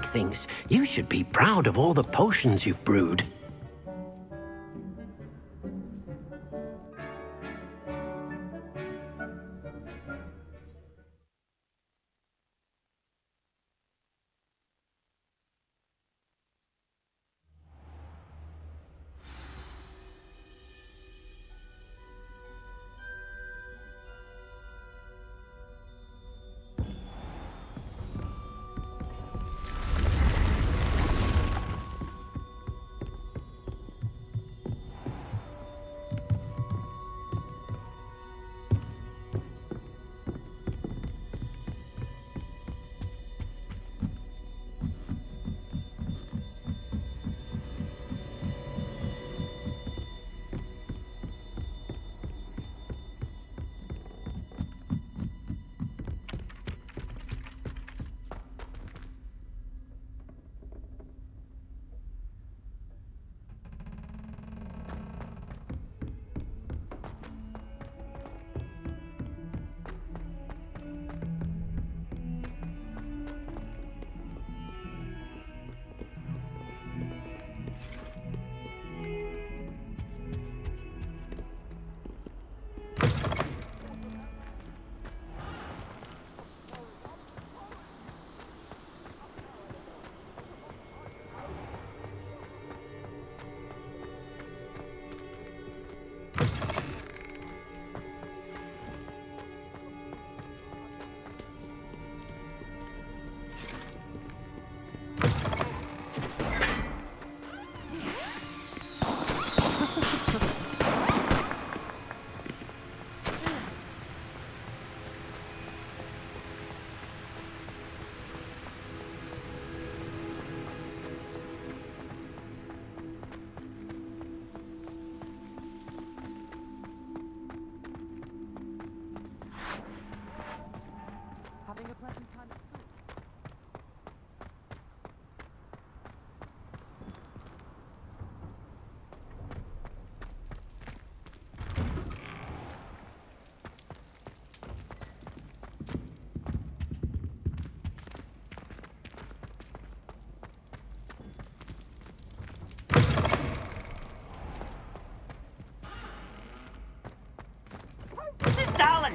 thinks you should be proud of all the potions you've brewed.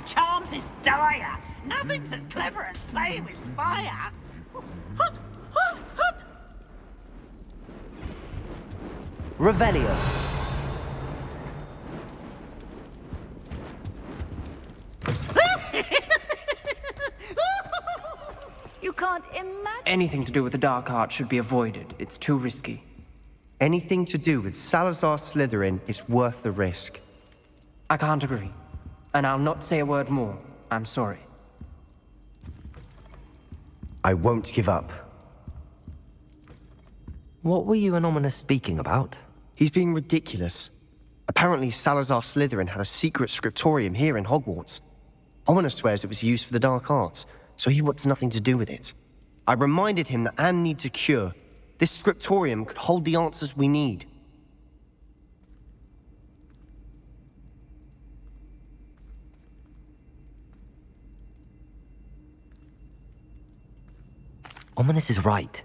Charms is dire. Nothing's as clever as playing with fire. Hot, hot, hot. Revelio. You can't imagine. Anything to do with the dark art should be avoided. It's too risky. Anything to do with Salazar Slytherin is worth the risk. I can't agree. And I'll not say a word more. I'm sorry. I won't give up. What were you and Ominous speaking about? He's being ridiculous. Apparently Salazar Slytherin had a secret scriptorium here in Hogwarts. Ominous swears it was used for the dark arts, so he wants nothing to do with it. I reminded him that Anne needs a cure. This scriptorium could hold the answers we need. Ominous is right.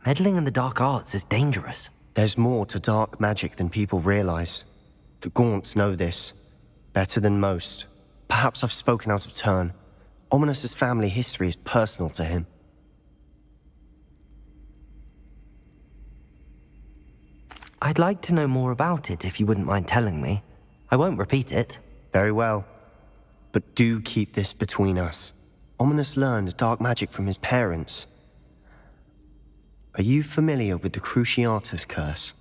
Meddling in the dark arts is dangerous. There's more to dark magic than people realize. The Gaunts know this. Better than most. Perhaps I've spoken out of turn. Ominous's family history is personal to him. I'd like to know more about it if you wouldn't mind telling me. I won't repeat it. Very well. But do keep this between us. Ominous learned dark magic from his parents. Are you familiar with the Cruciatus curse?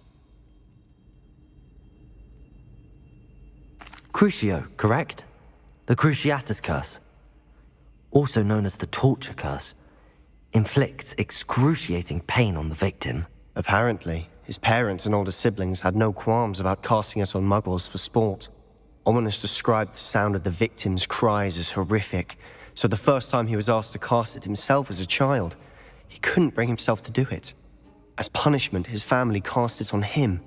Crucio, correct? The Cruciatus curse. Also known as the torture curse. Inflicts excruciating pain on the victim. Apparently, his parents and older siblings had no qualms about casting it on muggles for sport. Ominous described the sound of the victim's cries as horrific, so the first time he was asked to cast it himself as a child, he couldn't bring himself to do it. As punishment, his family cast it on him.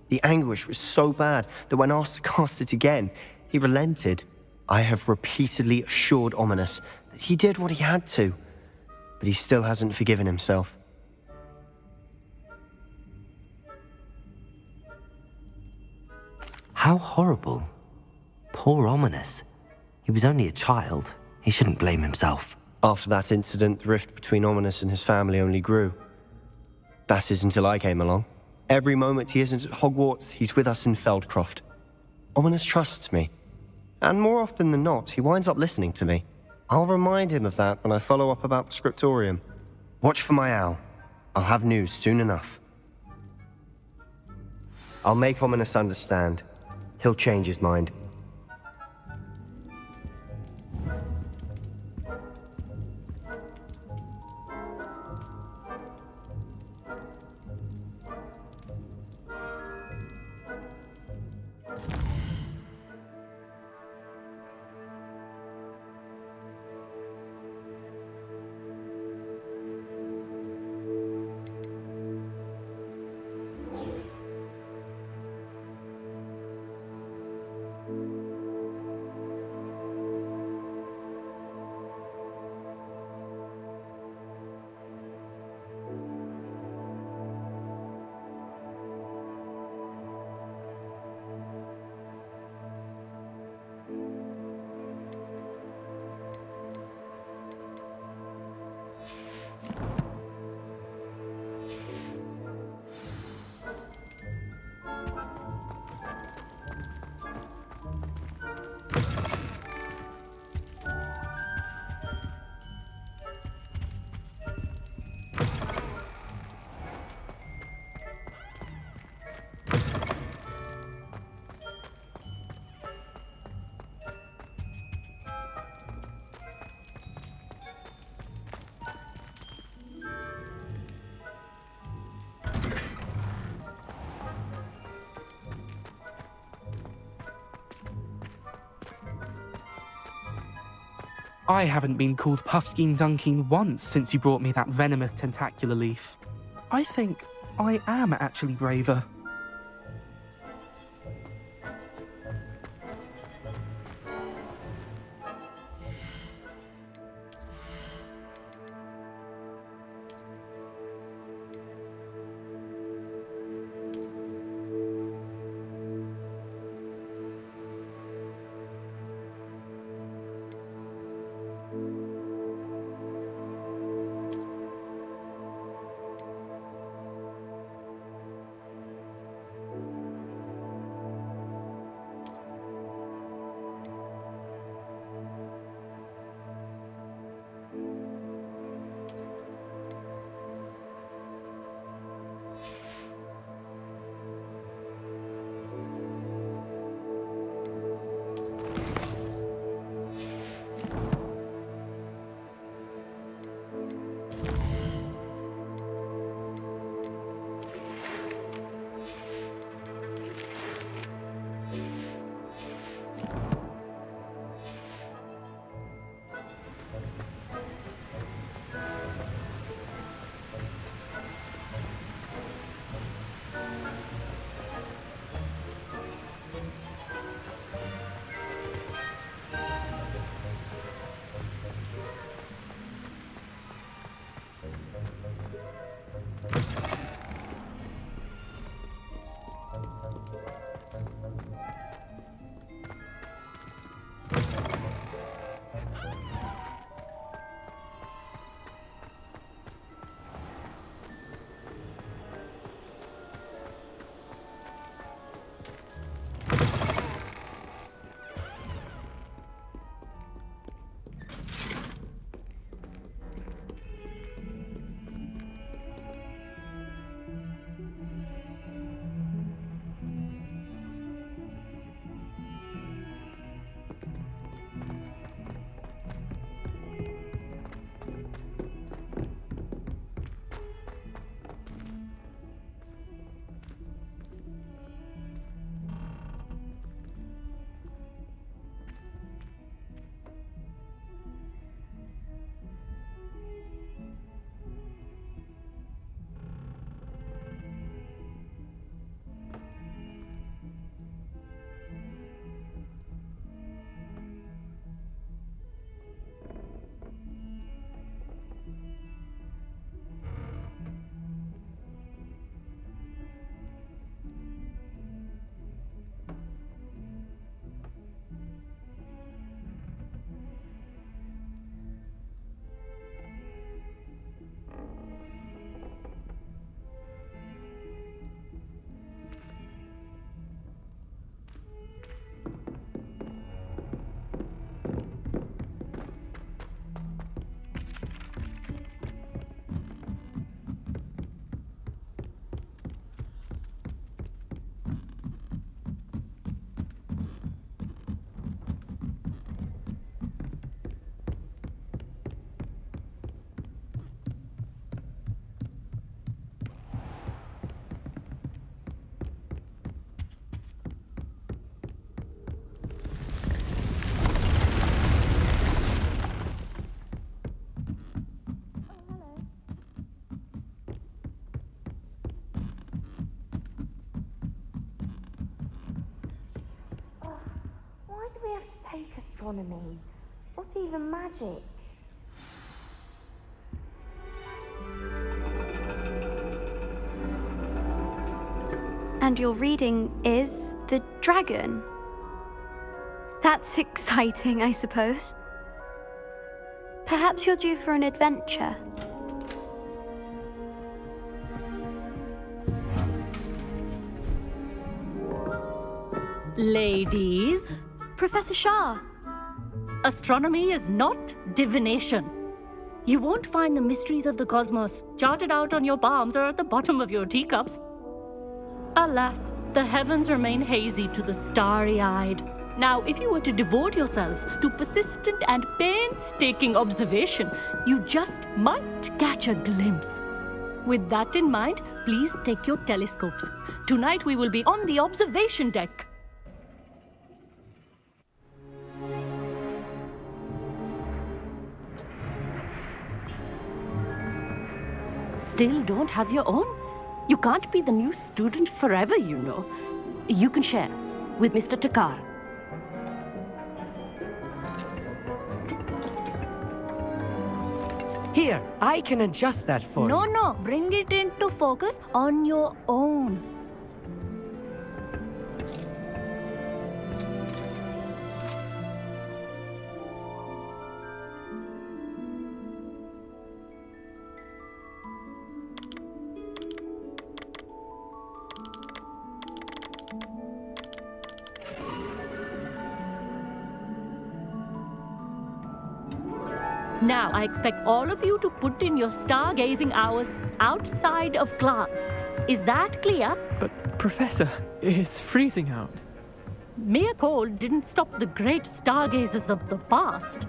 The anguish was so bad that when asked to cast it again, he relented. I have repeatedly assured Ominous that he did what he had to, but he still hasn't forgiven himself. How horrible. Poor Ominous. He was only a child. He shouldn't blame himself. After that incident, the rift between Ominous and his family only grew. That is until I came along. Every moment he isn't at Hogwarts, he's with us in Feldcroft. Ominous trusts me. And more often than not, he winds up listening to me. I'll remind him of that when I follow up about the scriptorium. Watch for my owl. I'll have news soon enough. I'll make Ominous understand. He'll change his mind. I haven't been called Puffskein Dunkeen once since you brought me that venomous tentacular leaf. I think I am actually braver. astronomy? What's even magic? And your reading is the dragon. That's exciting, I suppose. Perhaps you're due for an adventure. Ladies, Professor Shah. astronomy is not divination. You won't find the mysteries of the cosmos charted out on your palms or at the bottom of your teacups. Alas, the heavens remain hazy to the starry-eyed. Now, if you were to devote yourselves to persistent and painstaking observation, you just might catch a glimpse. With that in mind, please take your telescopes. Tonight we will be on the observation deck. Still don't have your own? You can't be the new student forever, you know. You can share with Mr. Takar. Here, I can adjust that for you. No, bring it into focus on your own. Now, I expect all of you to put in your stargazing hours outside of class. Is that clear? But, Professor, it's freezing out. Mere cold didn't stop the great stargazers of the past.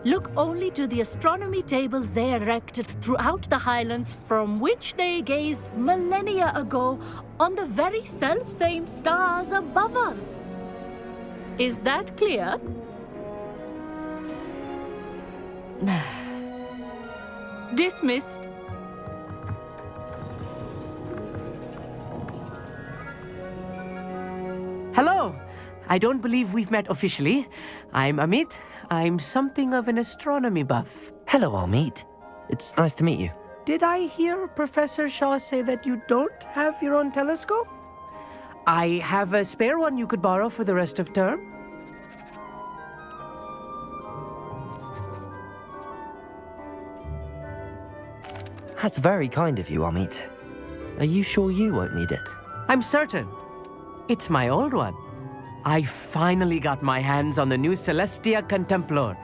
Look only to the astronomy tables they erected throughout the highlands from which they gazed millennia ago on the very self-same stars above us. Is that clear? Dismissed. Hello. I don't believe we've met officially. I'm Amit. I'm something of an astronomy buff. Hello, Amit. It's nice to meet you. Did I hear Professor Shaw say that you don't have your own telescope? I have a spare one you could borrow for the rest of term. That's very kind of you, Amit. Are you sure you won't need it? I'm certain. It's my old one. I finally got my hands on the new Celestia Contemplar.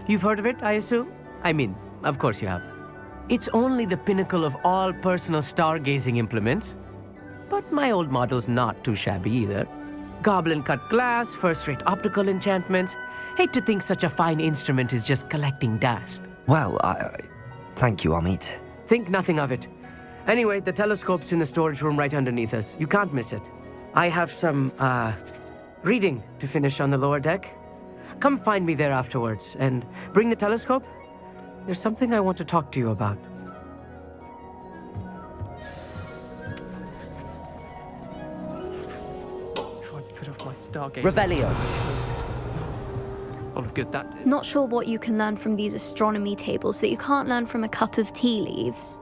You've heard of it, I assume? I mean, of course you have. It's only the pinnacle of all personal stargazing implements. But my old model's not too shabby either. Goblin-cut glass, first-rate optical enchantments. Hate to think such a fine instrument is just collecting dust. Well, thank you, Amit. Think nothing of it. Anyway, the telescope's in the storage room right underneath us. You can't miss it. I have some, reading to finish on the lower deck. Come find me there afterwards, and bring the telescope. There's something I want to talk to you about. Trying to put off my stargazer. Revelio. All of good that did. Not sure what you can learn from these astronomy tables that you can't learn from a cup of tea leaves.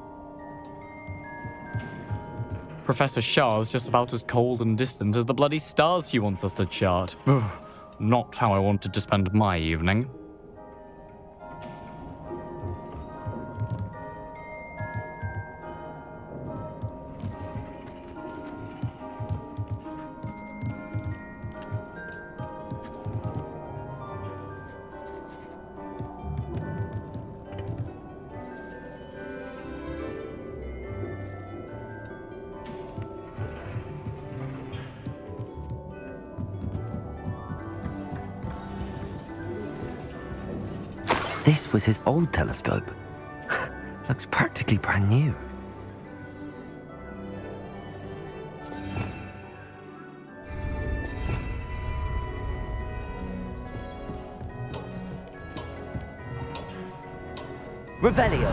Professor Shah's just about as cold and distant as the bloody stars she wants us to chart. Ugh, not how I wanted to spend my evening. This was his old telescope. Looks practically brand new. Revelio.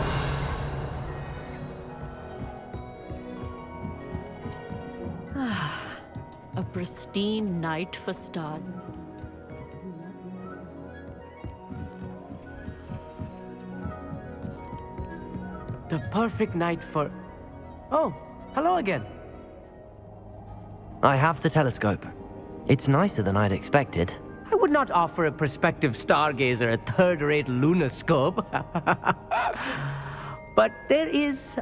A pristine night for stars. perfect night for... Oh, hello again. I have the telescope. It's nicer than I'd expected. I would not offer a prospective stargazer a third-rate lunoscope. But there is,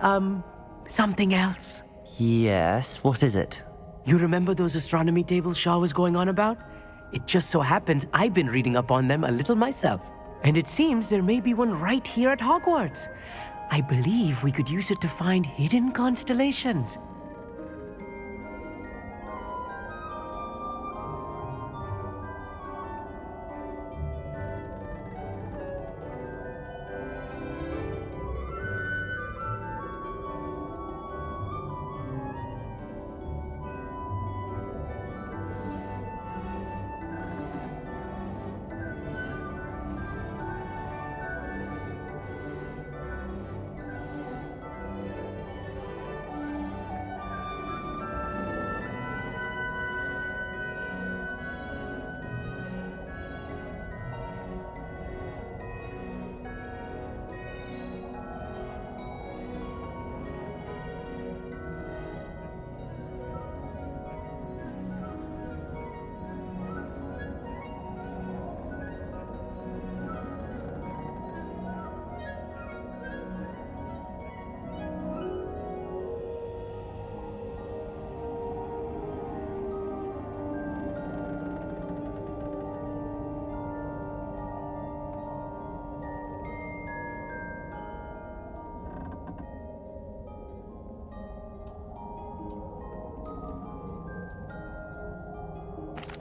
something else. Yes, what is it? You remember those astronomy tables Shaw was going on about? It just so happens I've been reading up on them a little myself. And it seems there may be one right here at Hogwarts. I believe we could use it to find hidden constellations.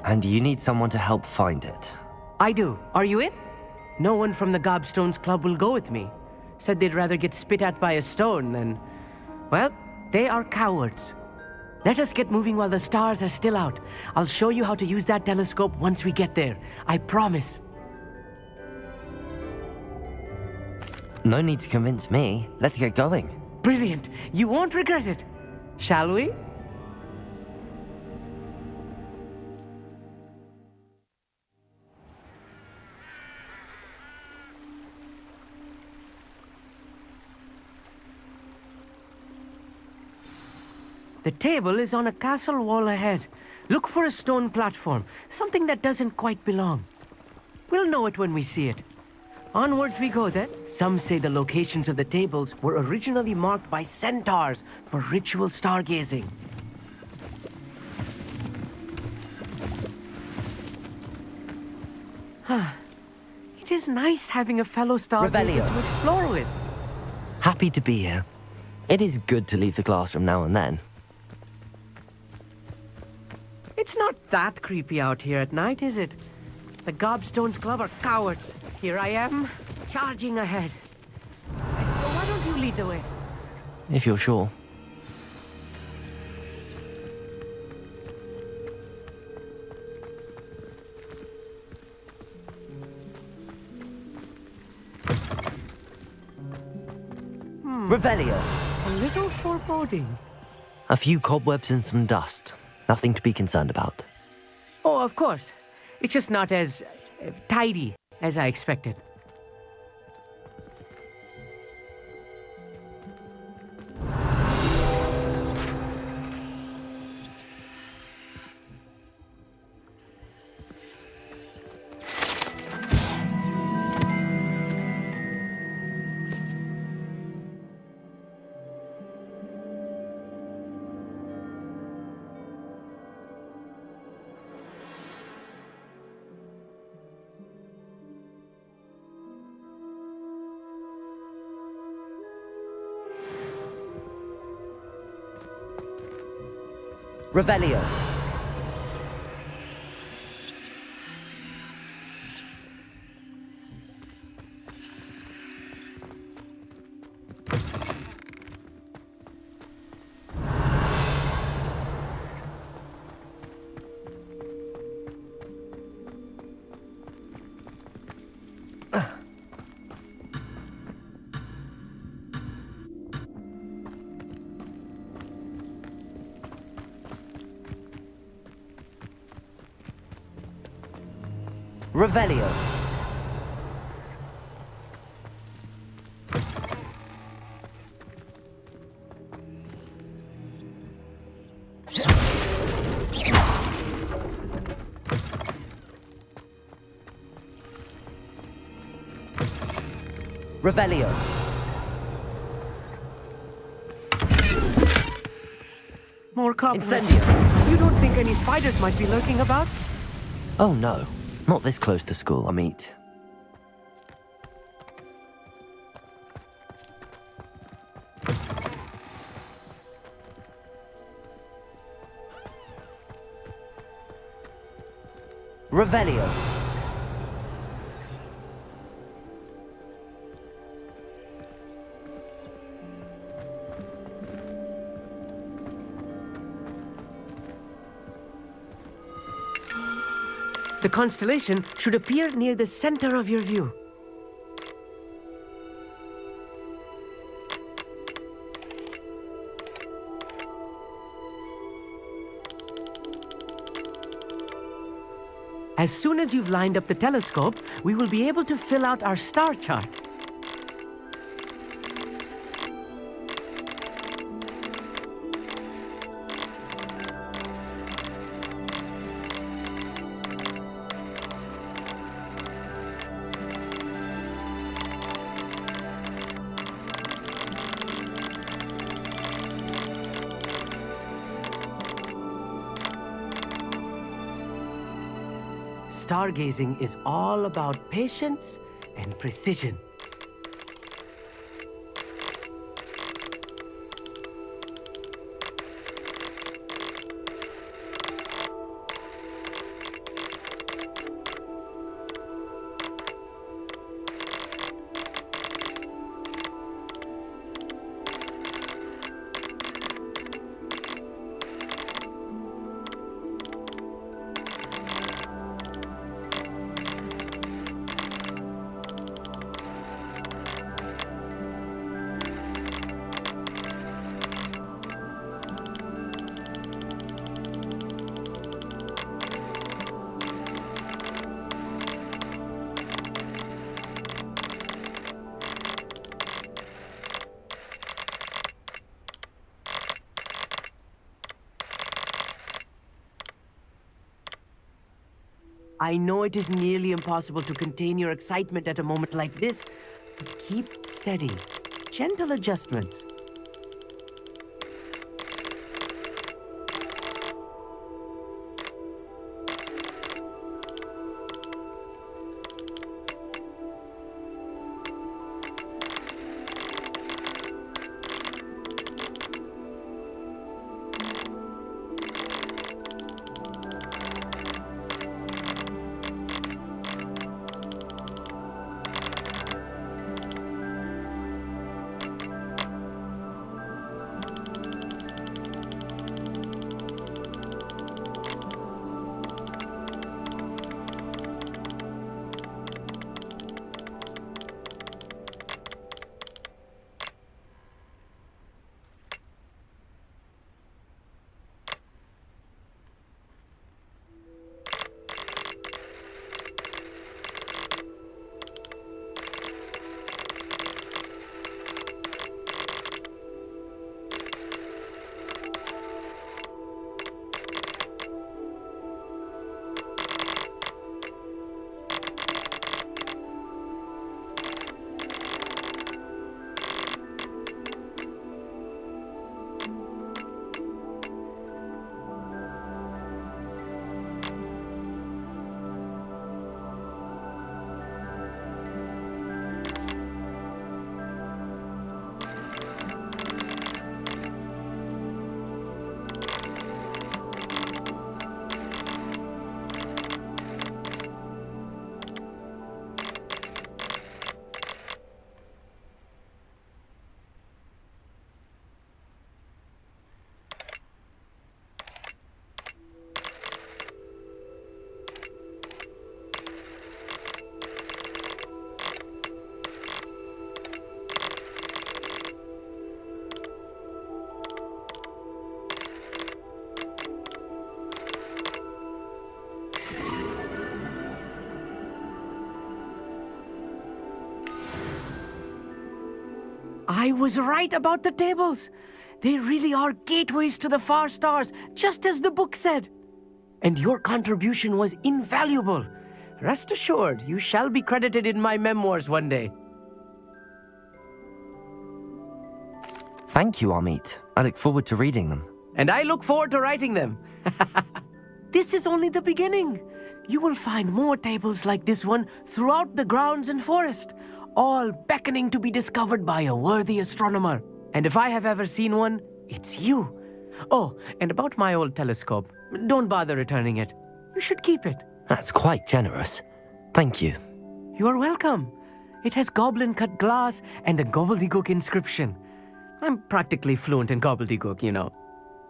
And you need someone to help find it. I do. Are you in? No one from the Gobstones Club will go with me. Said they'd rather get spit at by a stone than... Well, they are cowards. Let us get moving while the stars are still out. I'll show you how to use that telescope once we get there. I promise. No need to convince me. Let's get going. Brilliant. You won't regret it. Shall we? The table is on a castle wall ahead. Look for a stone platform, something that doesn't quite belong. We'll know it when we see it. Onwards we go then. Some say the locations of the tables were originally marked by centaurs for ritual stargazing. It is nice having a fellow stargazer to explore with. Happy to be here. It is good to leave the classroom now and then. It's not that creepy out here at night, is it? The Gobstones Club are cowards. Here I am, charging ahead. So why don't you lead the way? If you're sure. Revelio. A little foreboding. A few cobwebs and some dust. Nothing to be concerned about. Oh, of course. It's just not as tidy as I expected. Revelio. Revelio. Revelio. More cobwebs. Incendio. You don't think any spiders might be lurking about? Oh no, not this close to school, I mean. Revelio. The constellation should appear near the center of your view. As soon as you've lined up the telescope, we will be able to fill out our star chart. Stargazing is all about patience and precision. I know it is nearly impossible to contain your excitement at a moment like this, but keep steady. Gentle adjustments. I was right about the tables. They really are gateways to the far stars, just as the book said. And your contribution was invaluable. Rest assured, you shall be credited in my memoirs one day. Thank you, Amit. I look forward to reading them. And I look forward to writing them. This is only the beginning. You will find more tables like this one throughout the grounds and forest, all beckoning to be discovered by a worthy astronomer. And if I have ever seen one, it's you. Oh, and about my old telescope, don't bother returning it. You should keep it. That's quite generous. Thank you. You are welcome. It has goblin-cut glass and a gobbledygook inscription. I'm practically fluent in gobbledygook, you know.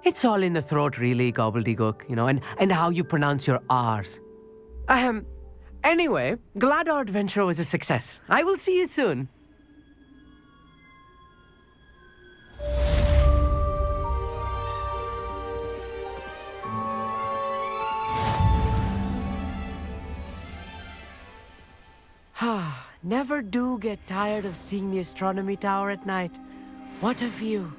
It's all in the throat, really, gobbledygook, you know, and how you pronounce your R's. Anyway, glad our adventure was a success. I will see you soon. Never do get tired of seeing the astronomy tower at night. What a view.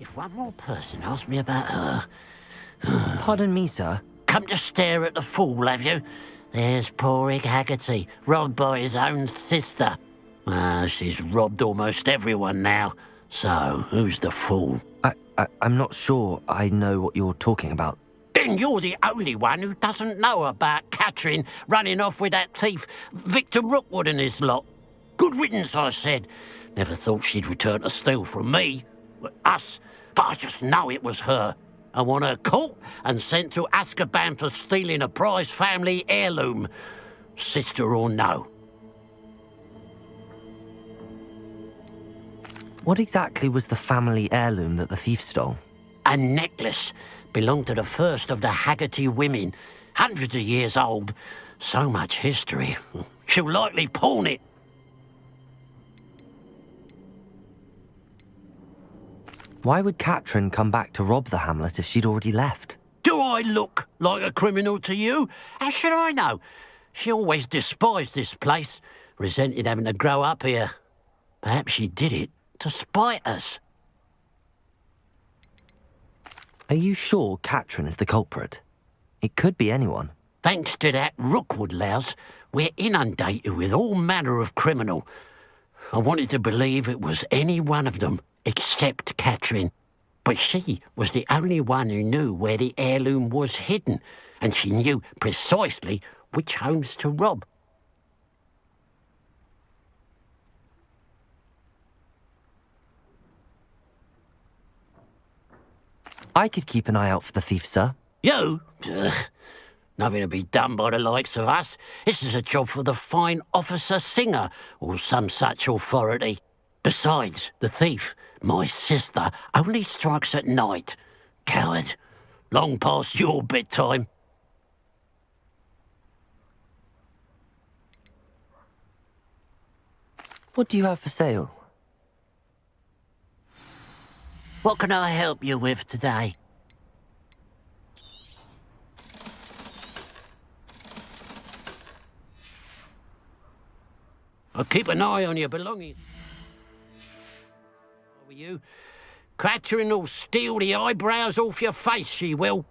If one more person asks me about her... Pardon me, sir. Come to stare at the fool, have you? There's poor Ig Haggerty, robbed by his own sister. She's robbed almost everyone now. So, who's the fool? I'm not sure I know what you're talking about. Then you're the only one who doesn't know about Catherine running off with that thief, Victor Rookwood and his lot. Good riddance, I said. Never thought she'd return to steal from me. Us. But I just know it was her. I want her caught and sent to Azkaban for stealing a prized family heirloom. Sister or no. What exactly was the family heirloom that the thief stole? A necklace. Belonged to the first of the Haggerty women. Hundreds of years old. So much history. She'll likely pawn it. Why would Katrin come back to rob the hamlet if she'd already left? Do I look like a criminal to you? How should I know? She always despised this place, resented having to grow up here. Perhaps she did it to spite us. Are you sure Katrin is the culprit? It could be anyone. Thanks to that Rookwood louse, we're inundated with all manner of criminal. I wanted to believe it was any one of them, except Katrin. But she was the only one who knew where the heirloom was hidden, and she knew precisely which homes to rob. I could keep an eye out for the thief, sir. You? Ugh. Nothing to be done by the likes of us. This is a job for the fine officer Singer, or some such authority. Besides, the thief, my sister, only strikes at night. Coward. Long past your bedtime. What do you have for sale? What can I help you with today? I'll keep an eye on your belongings. Over you. Katrin will steal the eyebrows off your face, she will.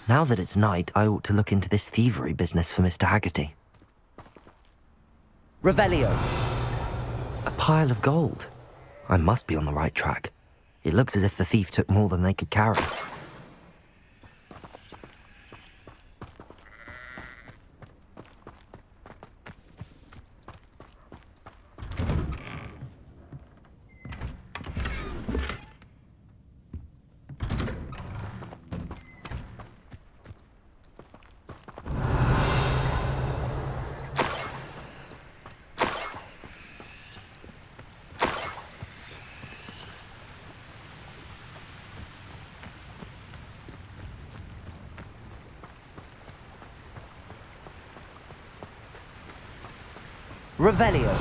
Now that it's night, I ought to look into this thievery business for Mr. Haggerty. Revelio. A pile of gold. I must be on the right track. It looks as if the thief took more than they could carry. Revelio.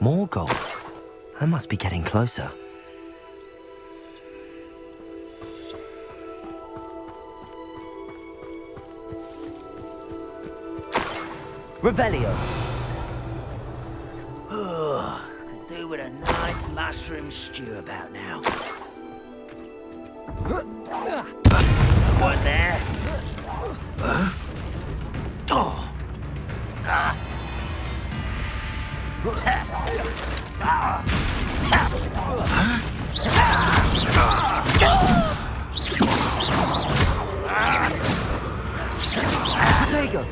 More gold. I must be getting closer. Revelio. Oh, could do with a nice mushroom stew about now. What there? Oh. Potato.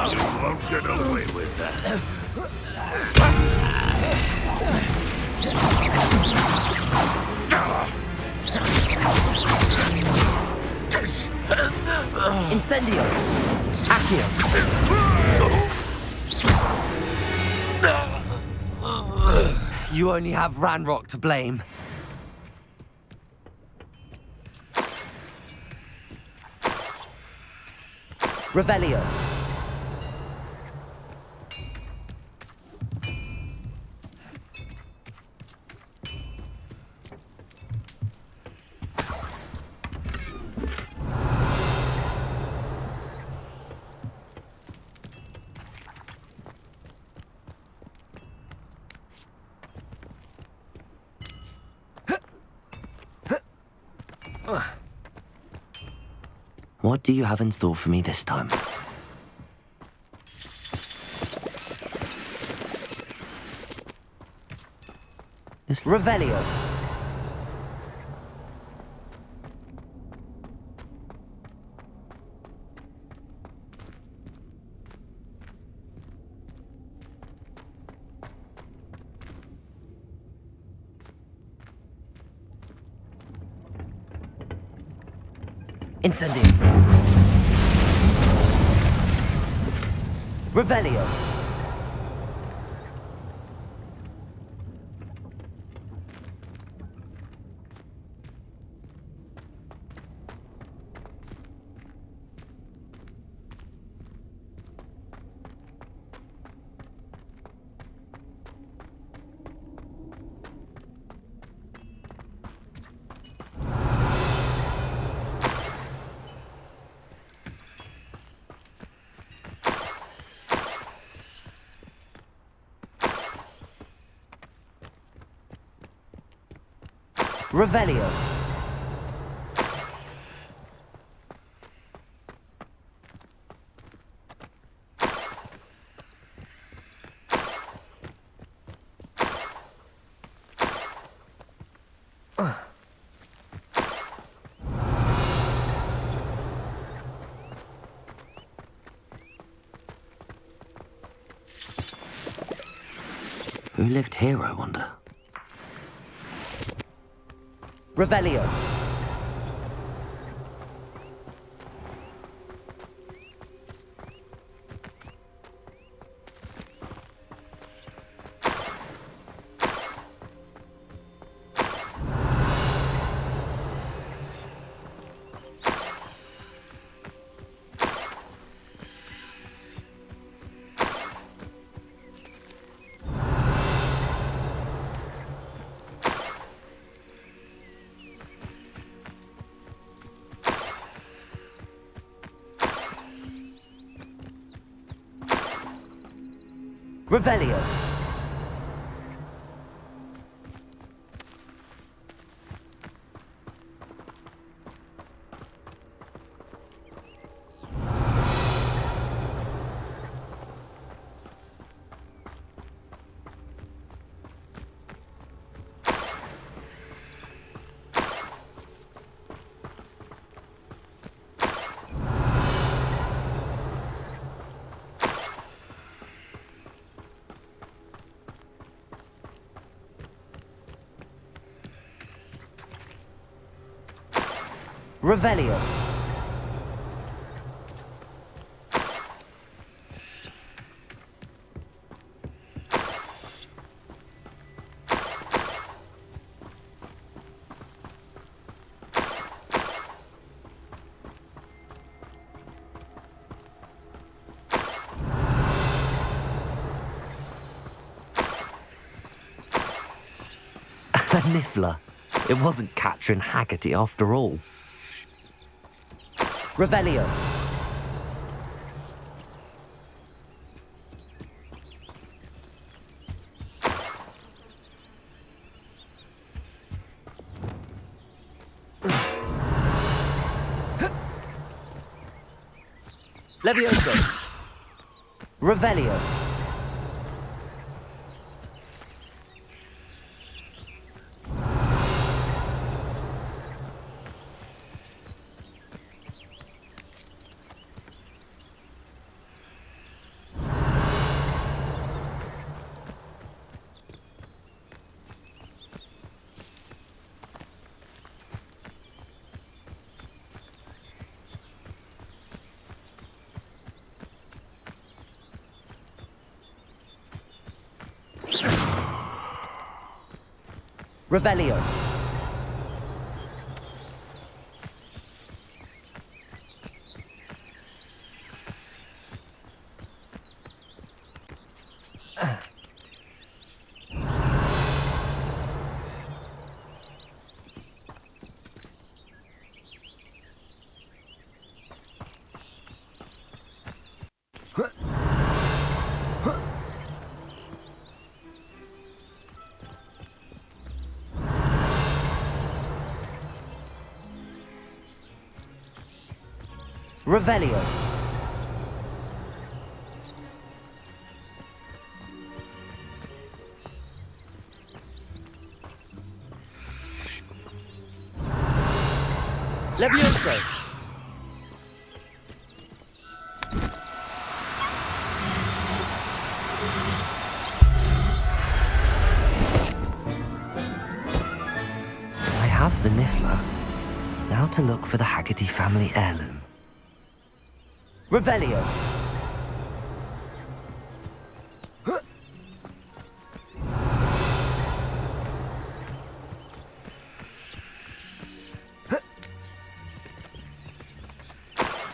You won't get away with that. Incendio. Accio. You only have Ranrock to blame. Revelio. What do you have in store for me this time? This Revelio. Incendio. Revelio. Revelio. Who lived here, I wonder? Revelio. Revelio. Revelio. Niffler. It wasn't Catherine Haggerty after all. Revelio. Levioso. Revelio. Revelio. Revelio. Levioso. I have the Niffler. Now to look for the Haggerty family heirloom. Revelio.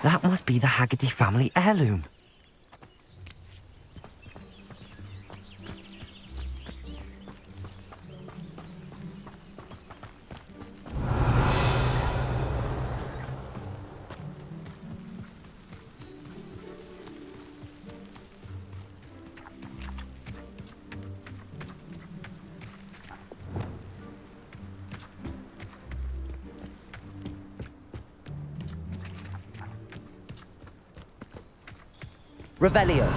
That must be the Haggerty family heirloom. Revelio.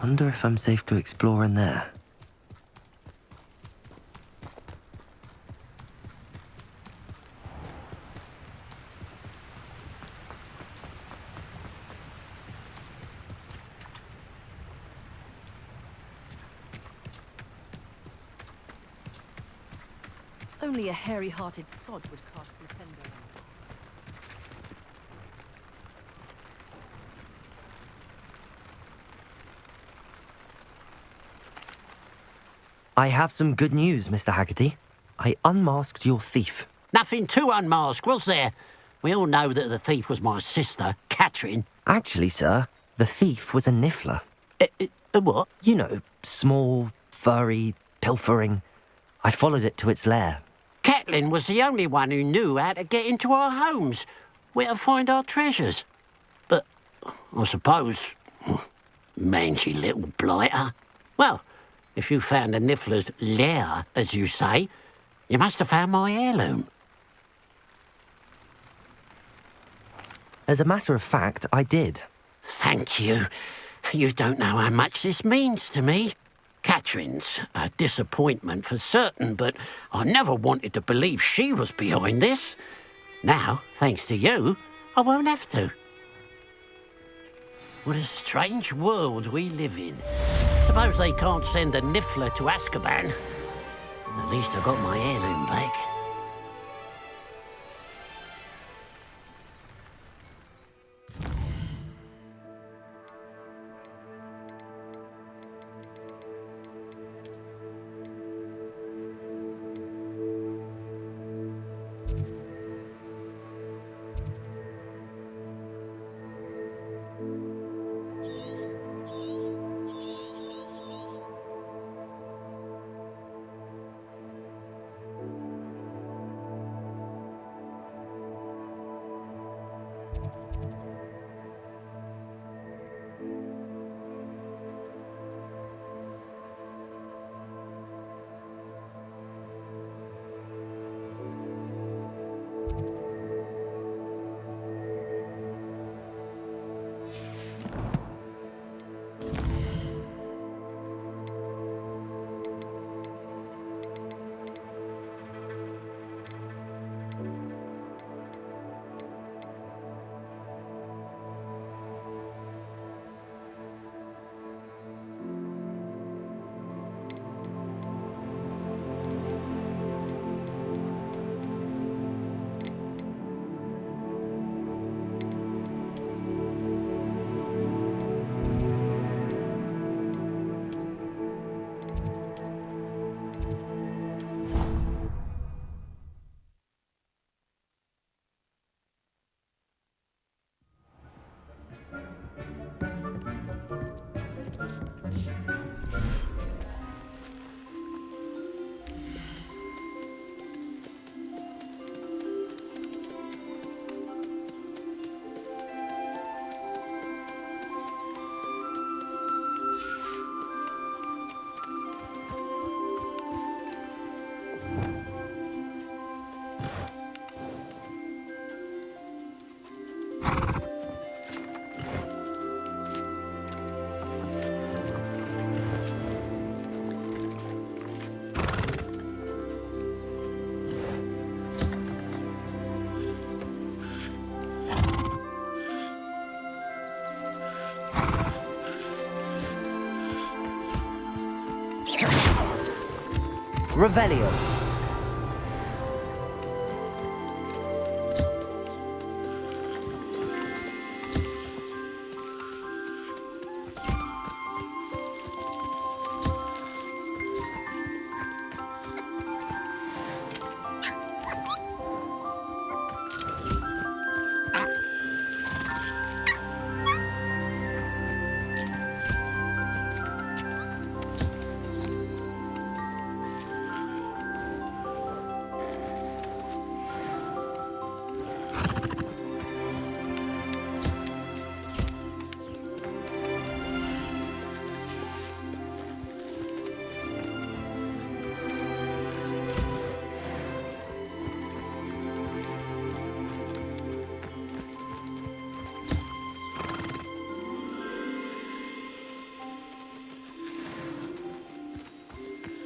Wonder if I'm safe to explore in there. Only a hairy-hearted sod would cast Nintendo. I have some good news, Mr. Haggerty. I unmasked your thief. Nothing to unmask, was there? We all know that the thief was my sister, Catherine. Actually, sir, the thief was a Niffler. A what? You know, small, furry, pilfering. I followed it to its lair. Catelyn was the only one who knew how to get into our homes, where to find our treasures. But I suppose, mangy little blighter. Well, if you found the Niffler's lair, as you say, you must have found my heirloom. As a matter of fact, I did. Thank you. You don't know how much this means to me. Catherine's a disappointment for certain, but I never wanted to believe she was behind this. Now, thanks to you, I won't have to. What a strange world we live in. Suppose they can't send a Niffler to Azkaban. At least I got my heirloom back. Revelio.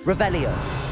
Revelio.